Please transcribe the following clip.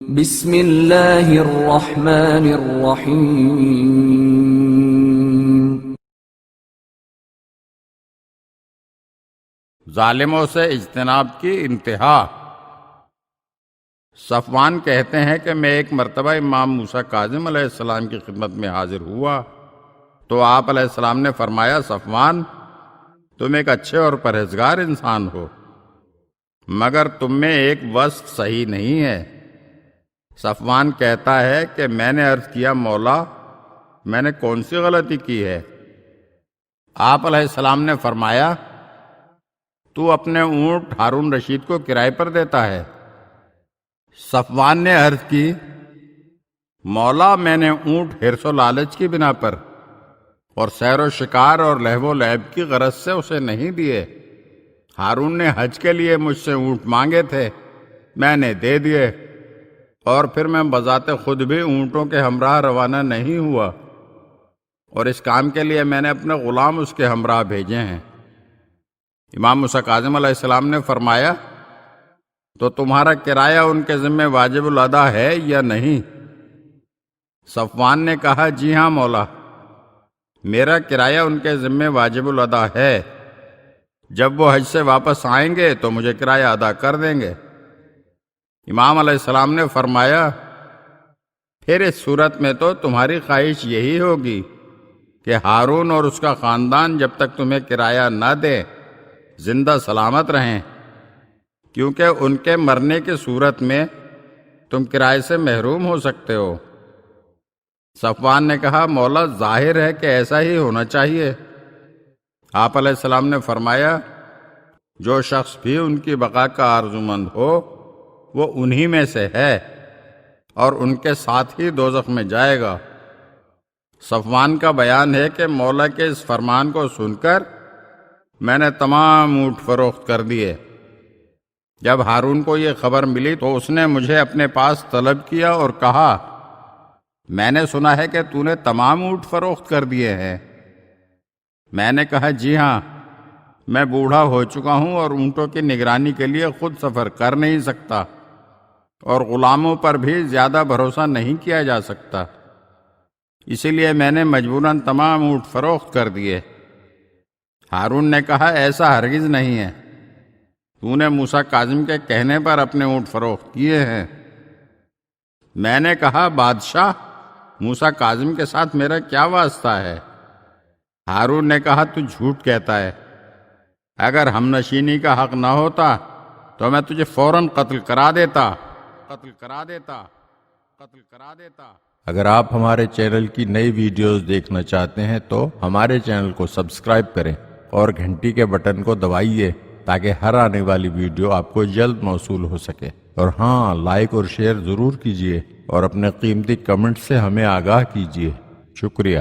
بسم اللہ الرحمن الرحیم۔ ظالموں سے اجتناب کی انتہا۔ صفوان کہتے ہیں کہ میں ایک مرتبہ امام موسیٰ کاظم علیہ السلام کی خدمت میں حاضر ہوا تو آپ علیہ السلام نے فرمایا، صفوان تم ایک اچھے اور پرہیزگار انسان ہو، مگر تم میں ایک وصف صحیح نہیں ہے۔ صفوان کہتا ہے کہ میں نے عرض کیا، مولا میں نے کون سی غلطی کی ہے؟ آپ علیہ السلام نے فرمایا، تو اپنے اونٹ ہارون رشید کو کرائے پر دیتا ہے۔ صفوان نے عرض کی، مولا میں نے اونٹ حرص و لالچ کی بنا پر اور سیر و شکار اور لہو و لعب کی غرض سے اسے نہیں دیے۔ ہارون نے حج کے لیے مجھ سے اونٹ مانگے تھے، میں نے دے دیے، اور پھر میں بذات خود بھی اونٹوں کے ہمراہ روانہ نہیں ہوا، اور اس کام کے لیے میں نے اپنے غلام اس کے ہمراہ بھیجے ہیں۔ امام موسیٰ کاظم علیہ السلام نے فرمایا، تو تمہارا کرایہ ان کے ذمہ واجب الادا ہے یا نہیں؟ صفوان نے کہا، جی ہاں مولا، میرا کرایہ ان کے ذمہ واجب الادا ہے، جب وہ حج سے واپس آئیں گے تو مجھے کرایہ ادا کر دیں گے۔ امام علیہ السلام نے فرمایا، پھر اس صورت میں تو تمہاری خواہش یہی ہوگی کہ ہارون اور اس کا خاندان جب تک تمہیں کرایہ نہ دے زندہ سلامت رہیں، کیونکہ ان کے مرنے کی صورت میں تم کرائے سے محروم ہو سکتے ہو۔ صفوان نے کہا، مولا ظاہر ہے کہ ایسا ہی ہونا چاہیے۔ آپ علیہ السلام نے فرمایا، جو شخص بھی ان کی بقا کا آرزومند ہو وہ انہی میں سے ہے، اور ان کے ساتھ ہی دوزخ میں جائے گا۔ صفوان کا بیان ہے کہ مولا کے اس فرمان کو سن کر میں نے تمام اونٹ فروخت کر دیے۔ جب ہارون کو یہ خبر ملی تو اس نے مجھے اپنے پاس طلب کیا اور کہا، میں نے سنا ہے کہ تو نے تمام اونٹ فروخت کر دیے ہیں۔ میں نے کہا، جی ہاں، میں بوڑھا ہو چکا ہوں اور اونٹوں کی نگرانی کے لیے خود سفر کر نہیں سکتا، اور غلاموں پر بھی زیادہ بھروسہ نہیں کیا جا سکتا، اسی لیے میں نے مجبوراً تمام اونٹ فروخت کر دیے۔ ہارون نے کہا، ایسا ہرگز نہیں ہے، تو نے موسیٰ کاظم کے کہنے پر اپنے اونٹ فروخت کیے ہیں۔ میں نے کہا، بادشاہ موسیٰ کاظم کے ساتھ میرا کیا واسطہ ہے؟ ہارون نے کہا، تو جھوٹ کہتا ہے، اگر ہم نشینی کا حق نہ ہوتا تو میں تجھے فوراً قتل کرا دیتا۔ اگر آپ ہمارے چینل کی نئی ویڈیوز دیکھنا چاہتے ہیں تو ہمارے چینل کو سبسکرائب کریں اور گھنٹی کے بٹن کو دبائیے تاکہ ہر آنے والی ویڈیو آپ کو جلد موصول ہو سکے، اور ہاں، لائک اور شیئر ضرور کیجیے اور اپنے قیمتی کمنٹ سے ہمیں آگاہ کیجیے۔ شکریہ۔